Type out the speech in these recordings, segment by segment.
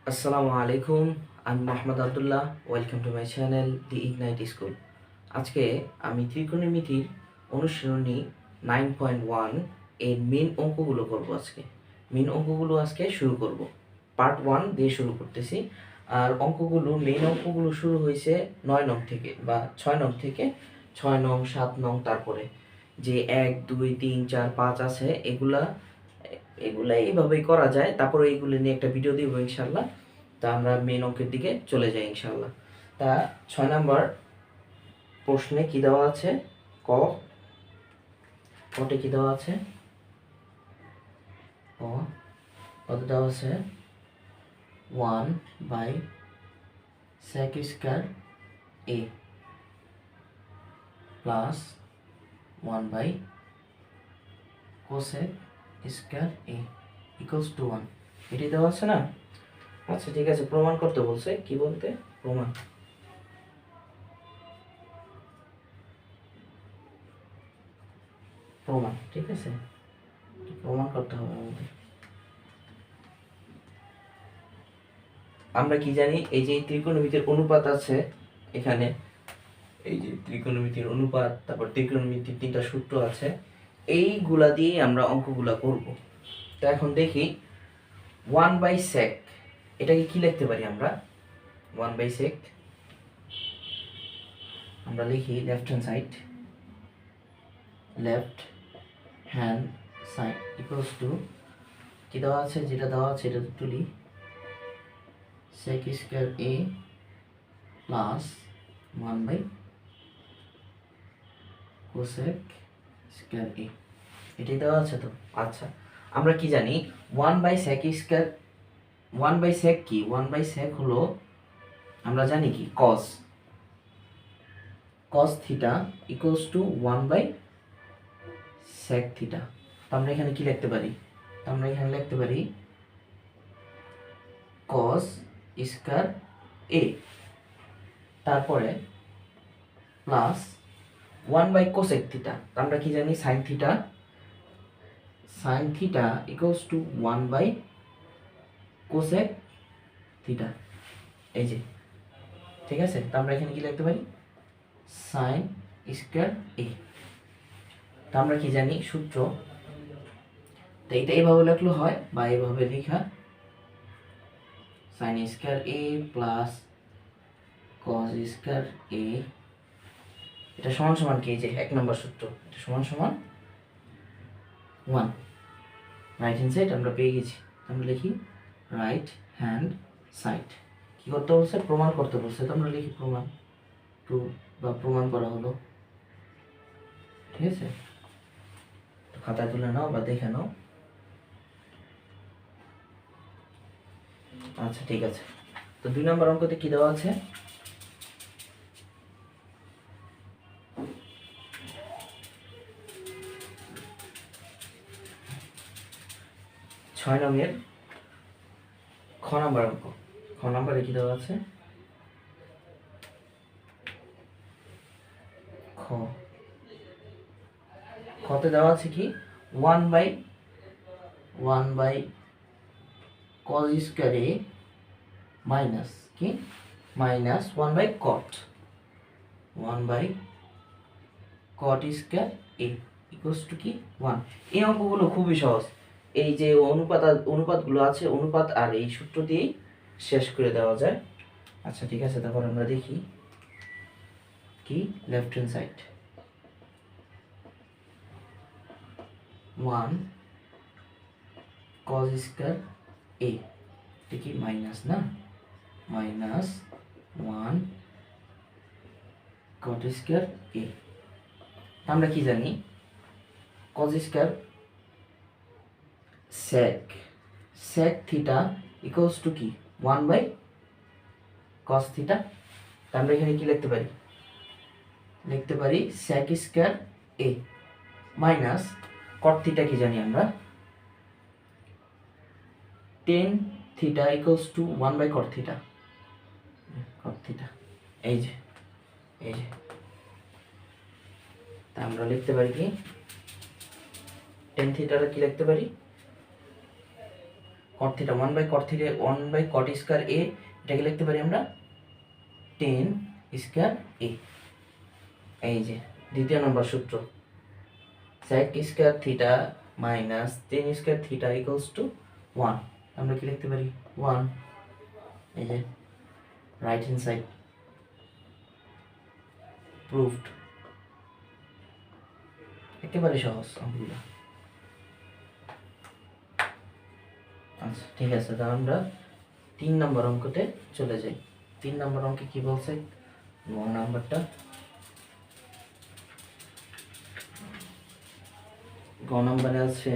Assalamu Alaikum, I'm Mohammad Abdullah. Welcome to my channel, The Ignite School. আজকে আমি ত্রিকোণমিতির অনুশীলনী 9.1 এর মেন অঙ্কগুলো করব আজকে। মেন অঙ্কগুলো আজকে শুরু করব। পার্ট 1 দিয়ে শুরু করতেছি। আর মেন অঙ্কগুলো শুরু হয়েছে 9 নং থেকে বা 6 নং থেকে, 6 নং 7 নং, তারপরে যে 1 2 3 4 5 আছে এগুলা এইভাবেই করা যায়। তারপরে এইগুলো নিয়ে একটা ভিডিও দিব ইনশাল্লাহ। তা আমরা মেন অঙ্কের দিকে চলে যাই ইনশাল্লাহ। তা 6 নাম্বার প্রশ্নে কি দেওয়া আছে? কটে কি দেওয়া আছে? কত দেওয়া আছে? 1/sec square a plus 1/cosec square a equals to 1। এটি দেওয়া আছে না? আচ্ছা ঠিক আছে, প্রমাণ করতে বলছে। কি বলতে? প্রমাণ। ঠিক আছে, প্রমাণ করতে হবে আমাদের। আমরা কি জানি? এই যে ত্রিকোণমিতির অনুপাত আছে এখানে, এই যে ত্রিকোণমিতির অনুপাত, তারপর ত্রিকোণমিতির 3টা সূত্র আছে, এইগুলা দিয়ে আমরা অঙ্কগুলা করব। তো এখন দেখি 1/sec এটাকে কি লিখতে পারি আমরা? 1/sec আমরা লিখি left hand side equals to কি দেওয়া আছে? যেটা দেওয়া আছে এটা তুলি, sec square a plus 1/cosec square a, এটাই দেওয়া আছে তো। আচ্ছা, আমরা কি জানি? 1/sec স্কয়ার 1/sec কি? 1/sec হলো, আমরা জানি কি, cos theta equals two 1/sec theta. তো আমরা এখানে কি লিখতে পারি? cos স্কয়ার a, তারপরে প্লাস 1/cosec থিটা। আমরা কি জানি? sin theta equals two 1/cosec theta. এই যে, ঠিক আছে। তো আমরা এখানে কি লিখতে পারি? sin square a। তো আমরা কি জানি সূত্র? তো এটা এইভাবে লিখলে হয় বা এইভাবে লেখা, sin square a plus cos square a, এটা সমান সমান কি? যে 1 নম্বর সূত্র, এটা সমান সমান 1। রাইট হ্যান্ড সাইড আমরা পেয়ে গেছি। আমরা লিখি রাইট হ্যান্ড সাইড। কি করতে বলছে? প্রমাণ করতে বলছে। তো আমরা লিখি প্রমাণ বা প্রমাণ করা হলো। ঠিক আছে, খাতায় তুলে নাও বা দেখে নাও। আচ্ছা ঠিক আছে। তো 2 নম্বর অঙ্কতে কি দেওয়া আছে? 6 নম্বরের খ নাম্বার অঙ্ক। খ নাম্বারে কি দেওয়া আছে? খতে দেওয়া আছে কি? 1/cos স্কয়ার a মাইনাস কি? Minus 1/cot square a equals to কি? 1। এই অঙ্কগুলো খুবই সহজ। এই যে অনুপাতগুলো আছে, অনুপাত আর এই সূত্র দিয়েই শেষ করে দেওয়া যায়। আচ্ছা ঠিক আছে, তারপর আমরা দেখি কি left hand side 1 cos square a, এটা কি মাইনাস না? Minus 1 cot square a। আমরা কি জানি? cos square sec theta equals to কি? 1/cos theta. আমরা এখানে কি লিখতে পারি? sec square a minus cot theta কি জানি আমরা? tan theta equals two 1/cot theta. এই যে তা আমরা লিখতে পারি কি? tan থিটাটা কি লিখতে পারি? cot theta 1 by cot square a, এটাকে লিখতে পারি আমরা tan square a। এই যে দ্বিতীয় নম্বর সূত্র, sec square theta minus tan square theta equals to 1, আমরা কি লিখতে পারি 1। এই যে রাইট হ্যান্ড সাইড প্রুভড, একেবারে সহজ অঙ্কগুলো। আচ্ছা ঠিক আছে, তাহলে আমরা 3 নম্বর অঙ্কতে চলে যাই। 3 নম্বর অঙ্কে কি বলছে, গ নাম্বারটা, গ নাম্বারে আছে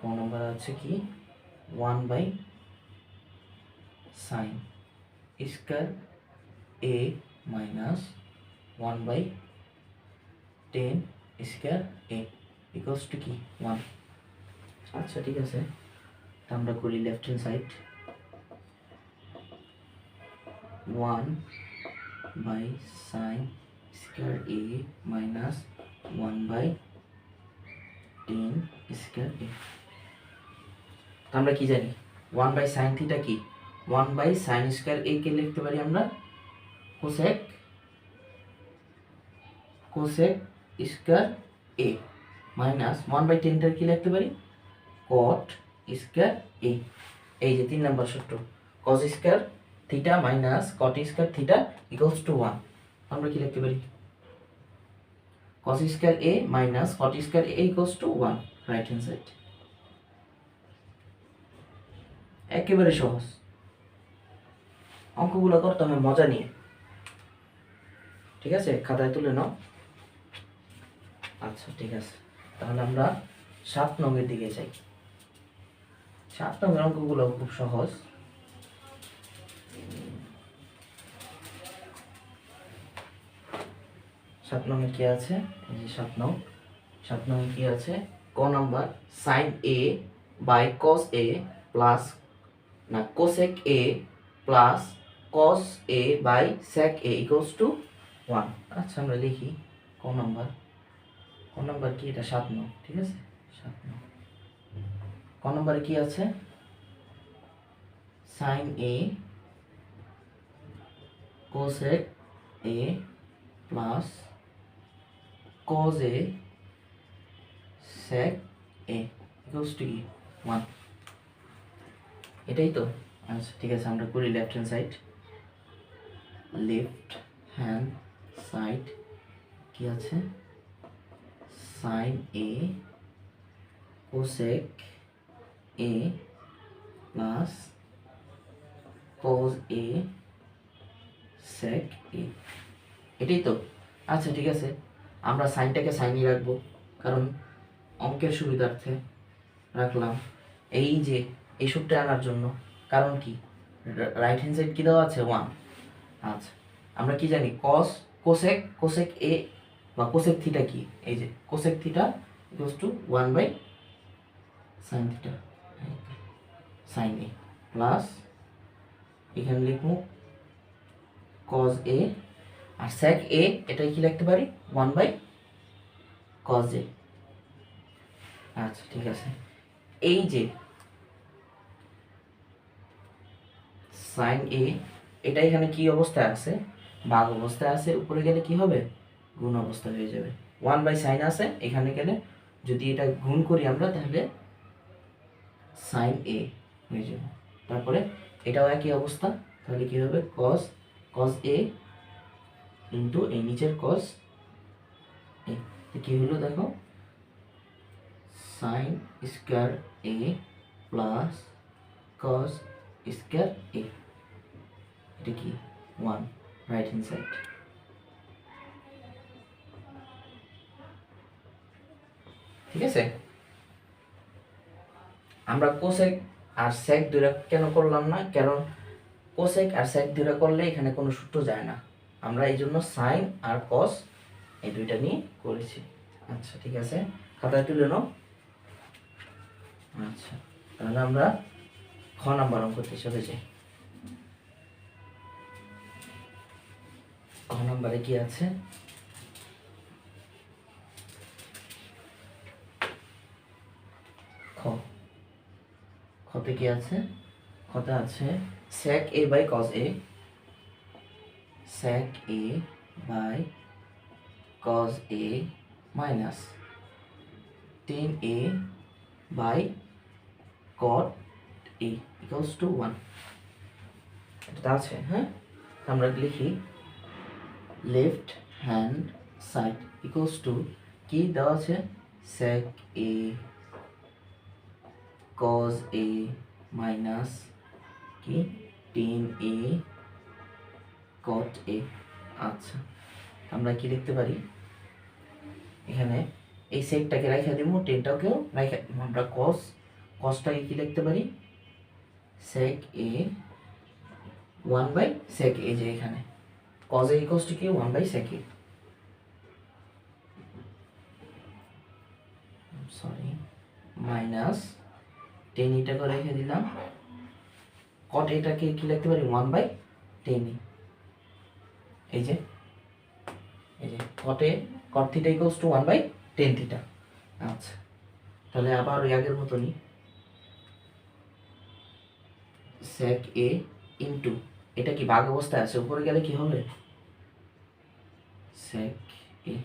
গ নাম্বার আছে কি 1 by sine square a minus 1 by tan square a equals to কি 1। আচ্ছা ঠিক আছে, আমরা করি left hand side 1 by sine square a minus 1 by tan square a। আমরা কি জানি 1 বাই সাইন থিটা কি 1 বাই সাইন স্কয়ার a কে লিখতে পারি আমরা cosec square a minus 1 by 10 টা কি লিখতে পারি cot স্কয়ার a। এই যে 3 নাম্বার সূত্র, cos square theta minus cot square theta equals to 1, আমরা কি লিখতে পারি cos square a minus cot square a equals to 1, right hand side. একেবারে সহজ, অঙ্কগুলো করতে হবে মজা নিয়ে, ঠিক আছে, খাতায় তুলে নাও। আচ্ছা ঠিক আছে, তাহলে আমরা 7 নম্বরের দিকে যাই। 7 নম্বরের অঙ্কগুলো খুব সহজ। 7 নম্বরে কি আছে, এই যে 7 নম্বরে কি আছে, ক number sin a by cos a plus না cosec a plus cos a by sec a equals to 1। আচ্ছা আমরা লিখি ক নাম্বার কি, এটা 7 নং, ঠিক আছে 7 নং। ক নাম্বারে কি আছে sin a cosec a plus cos a sec a equals to 1, এটাই তো। আচ্ছা ঠিক আছে, আমরা করি লেফট হ্যান্ড সাইড কি আছে sin a cosec a plus cos a sec a, এটাই তো। আচ্ছা ঠিক আছে, আমরা সাইনটাকে সাইনই রাখবো, কারণ অঙ্কের সুবিধার্থে রাখলাম। এই যে এই সূত্রে আনার জন্য, কারণ কি রাইট হ্যান্ড সাইড কি দেওয়া আছে 1। আচ্ছা আমরা কি জানি কোসেক এ বা কোসেক থিটা কি, এই যে cosec theta equals to 1 by sine theta sine a plus এখানে লিখবো cos a R sec a, এটাই কি লিখতে পারি 1 বাই cos a। আচ্ছা ঠিক আছে, এই যে sin a এটা এখানে কি অবস্থায় আছে, ভাগ অবস্থায় আছে, উপরে গেলে কি হবে গুণ অবস্থা হয়ে যাবে। 1 বাই সাইন আছে, এখানে গেলে যদি এটা গুণ করি আমরা তাহলে sin a হয়ে যাবে। তারপরে এটাও একই অবস্থা, তাহলে কি হবে cos a ইনটু এই নিচের cos a, কি হলো দেখো sin square a plus cos square a, এটা কি 1, রাইট হ্যান্ড সাইড। ঠিক আছে, আমরা কোসেক আর সেক দুইটা কেন করলাম না, কারণ কোসেক আর সেক দুইটা করলে এখানে কোনো সূত্র যায় না, আমরা এই জন্য সাইন আর কস এই দুইটা নিয়ে করেছি। আচ্ছা ঠিক আছে, খাতায় তুলে নাও। আচ্ছা তাহলে আমরা খ নাম্বার অঙ্কতে চলে যাই। খ নাম্বারে কি আছে, খতে কি আছে? খতে আছে sec a by cos a, sec a by cos a minus tan a by cot a equals to 1। এটা আছে, হ্যাঁ? আমরা লিখি left hand side equals to কি দেওয়া আছে? sec a cos a minus কি tan a cot a। আচ্ছা, আমরা কি লিখতে পারি এখানে? এই সেকটাকে রাখা দিব, টেনটাকেও রাখা দিব। আমরা কসটাকে কি লিখতে পারি? sec a 1 by sec a, যে এখানে cos a ইকুয়ালস টু কি 1 by sec a, sorry, minus tan এটাকে রেখে দিলাম, cot এটাকে কি লিখতে পারি? 1 বাই tan a। এই যে cot theta equals to 1 by tan theta. আচ্ছা, তাহলে আবার ওই আগের মতনই sec a ইনটু, এটা কি ভাগ অবস্থায় আছে, উপরে গেলে কি হবে? sec a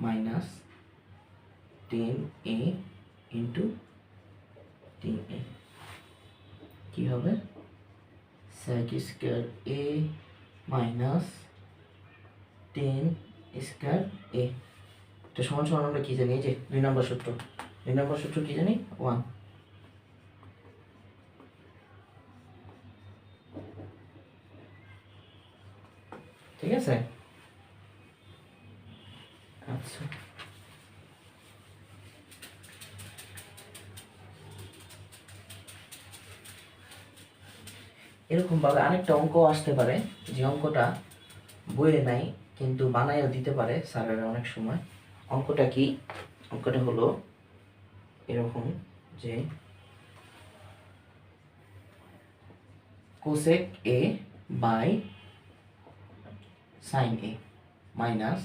minus tan a into tan a কি হবে? sec square a minus tan square a। এটা সমান সমান আমরা কি জানি? এই যে 2 নম্বর সূত্র কি জানি? 1। ঠিক আছে? আচ্ছা, এরকম ভাবে আরেকটা অঙ্ক আসতে পারে, যে অঙ্কটা বইয়ে নাই কিন্তু বানাইও দিতে পারে স্যারেরা অনেক সময়। অঙ্কটা কি? অঙ্কটা হলো এরকম যে cosec a by sin a minus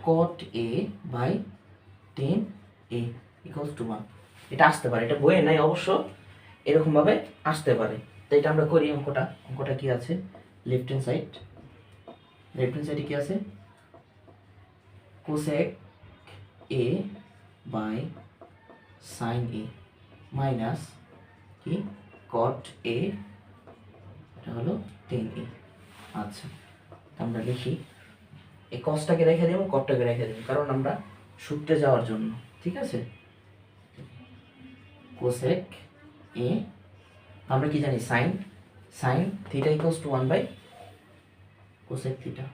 cot a by tan a equals to 1। এটা আসতে পারে, এটা বইয়ে নাই অবশ্য, এরকম ভাবে আসতে পারে। তো এটা আমরা করি। অঙ্কটা কি আছে? লেফট হ্যান্ড সাইডে কি আছে? cosec a by sin a minus কি cot a, এটা হলো tan a। আচ্ছা, আমরা লিখি এই cosটাকে রেখে দেব, cotটাকে রেখে দেব, কারণ আমরা সূত্রে যাওয়ার জন্য। ঠিক আছে? cosec a, আমরা কি জানি? sin theta equals to 1 by cosec theta.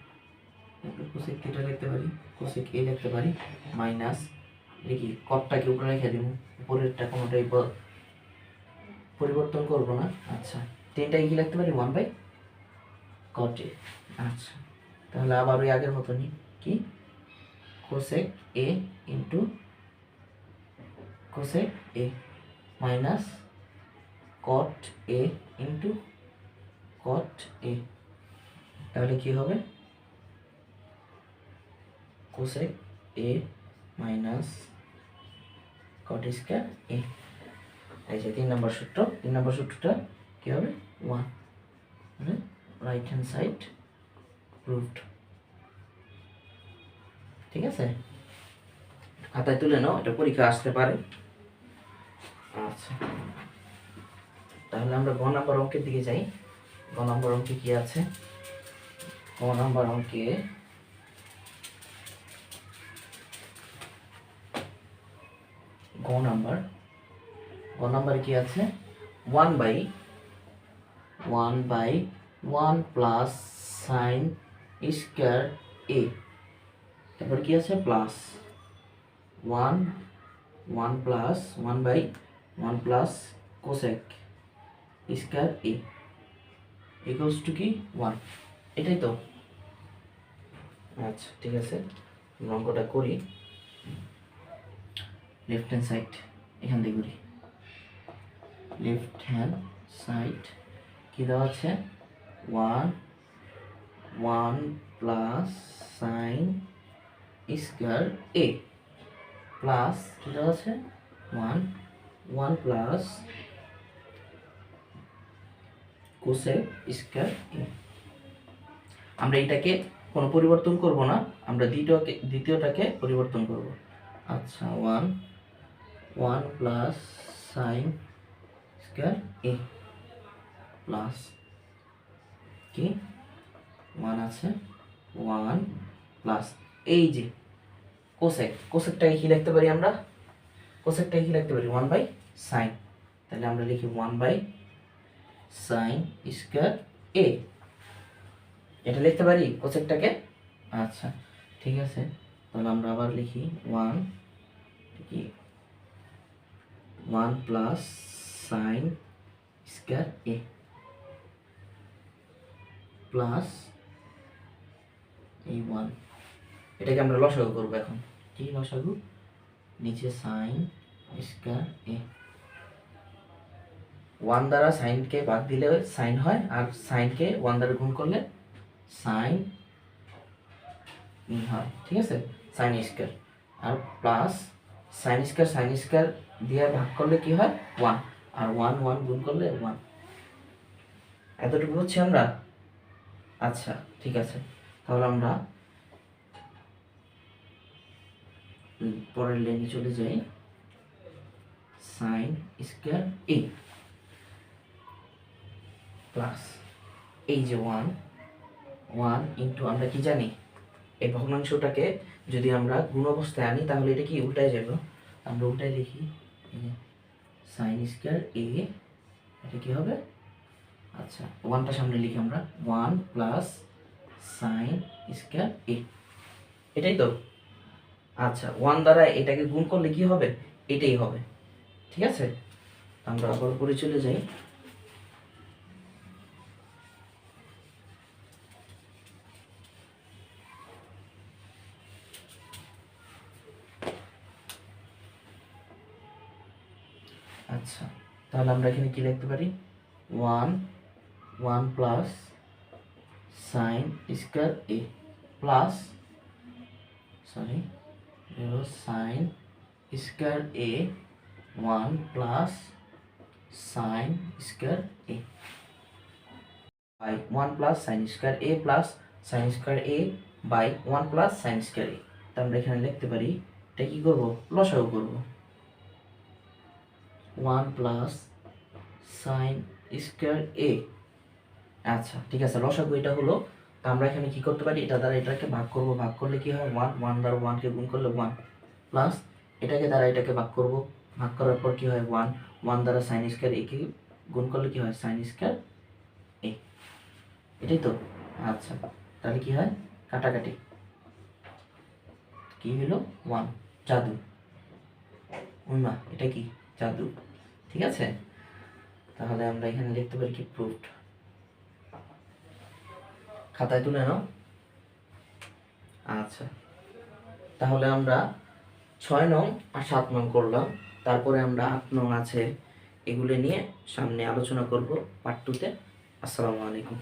cosec theta লিখতে পারি, cosec a লিখতে পারি, মাইনাস লিখি cotটাকে উপরে রেখে দেব, উপরেরটা কোনোটাই পরিবর্তন করব না। আচ্ছা, টেনটাকে কি লিখতে পারি? 1 বাই cot a। আচ্ছা, তাহলে আবার ওই আগের মতনই কি cosec a into cosec a minus cot a into cot a। তাহলে কি হবে? cosec a minus cot square a। এই যে 3 নম্বর সূত্রটা কি হবে? 1। মানে রাইট হ্যান্ড সাইড প্রুভড। ঠিক আছে? খাতায় তুলে নাও, এটা পরীক্ষা আসতে পারে। আচ্ছা, তাহলে আমরা গ নাম্বার অঙ্কের দিকে যাই। গ নাম্বার অঙ্কে কি আছে? গ নাম্বার অঙ্কে গ নাম্বার কি আছে? 1 by 1 plus sine square a, তারপর কি আছে? Plus 1 plus 1 by 1 plus cosec square a equals to কি? 1। এটাই তো? আচ্ছা, ঠিক আছে, অঙ্কটা করি। লেফট হ্যান্ড সাইড এখান থেকে করি। লেফট হ্যান্ড সাইড কি দেওয়া আছে? 1 plus sine square a plus কি দেওয়া আছে? 1 প্লাস কোসেক স্কয়ার এ। আমরা এটাকে কোনো পরিবর্তন করব না, আমরা দ্বিতীয়টাকে পরিবর্তন করব। আচ্ছা 1 plus sine square A plus কি 1 আছে 1 প্লাস এই যে কোসেকটাকে কি লিখতে পারি আমরা? কোসেকটাকে কি লিখতে পারি? 1 বাই সাইন। তাহলে আমরা লিখি 1 বাই সাইন স্কয়ার এ। এটা লিখতে পারি কোসেকটাকে? আচ্ছা ঠিক আছে, তাহলে আমরা আবার লিখি 1 plus sine square A plus এই 1। এটাকে আমরা লসাগু করবো এখন। কি লসাগু? নিচে সাইন স্কয়ার এ। 1 দ্বারা সাইনকে বাদ দিলে সাইন হয়, আর সাইনকে 1 দ্বারা গুণ করলে সাইন হয়। ঠিক আছে, সাইন স্কয়ার আর প্লাস সাইন স্কয়ার দিয়ে ভাগ করলে কি হয়? 1, আর 1 গুণ করলে 1। এতটুকু বুঝছি আমরা? আচ্ছা ঠিক আছে, তাহলে আমরা পরের লাইনে চলে যাই। সাইন স্কয়ার এ প্লাস এই যে 1 ইন্টু, আমরা কি জানি এই ভগ্নাংশটাকে যদি আমরা গুণ অবস্থায় আনি তাহলে এটা কি উল্টায় যাবে। আমরা উল্টায় লিখি সাইন স্কয়ার এ, এটা কি হবে? আচ্ছা 1টা সামনে লিখি আমরা 1 প্লাস সাইন স্কয়ার এ, এটাই তো। আচ্ছা 1 দ্বারা এটাকে গুণ করলে কি হবে? এটাই হবে। ঠিক আছে, আমরা আবার উপরে চলে যাই। আচ্ছা তাহলে আমরা এখানে কি লিখতে পারি? 1 plus sine square A plus sine square A 1 plus sine square A by 1 plus sine square A plus sine square A by 1 plus sine square A. তা আমরা এখানে লিখতে পারি, এটা কি করব? লসাগু করব। 1 প্লাস সাইন স্কয়ার এ। আচ্ছা ঠিক আছে, লসাগু এটা হলো। তা আমরা এখানে কি করতে পারি? এটা দ্বারা এটাকে ভাগ করব, ভাগ করলে কি হয়? 1 দ্বারা 1কে গুণ করলে 1 প্লাস এটাকে দ্বারা এটাকে ভাগ করব, ভাগ করার পর কি হয়? 1 দ্বারা সাইন স্কয়ার এ কে গুণ করলে কি হয়? সাইন স্কয়ার এ। এটাই তো। আচ্ছা তাহলে কি হয়? কাটাকাটি কি হলো? 1। জাদু। মা এটা কি? জাদু। ঠিক আছে, তাহলে আমরা এখানে লিখতে পারি কি? প্রুফড। খাতায় তুলে নাও। আচ্ছা তাহলে আমরা 6 নং আর 7 নং করলাম, তারপরে আমরা 8 নং আছে, এগুলো নিয়ে সামনে আলোচনা করব পার্ট 2-তে। আসসালামু আলাইকুম।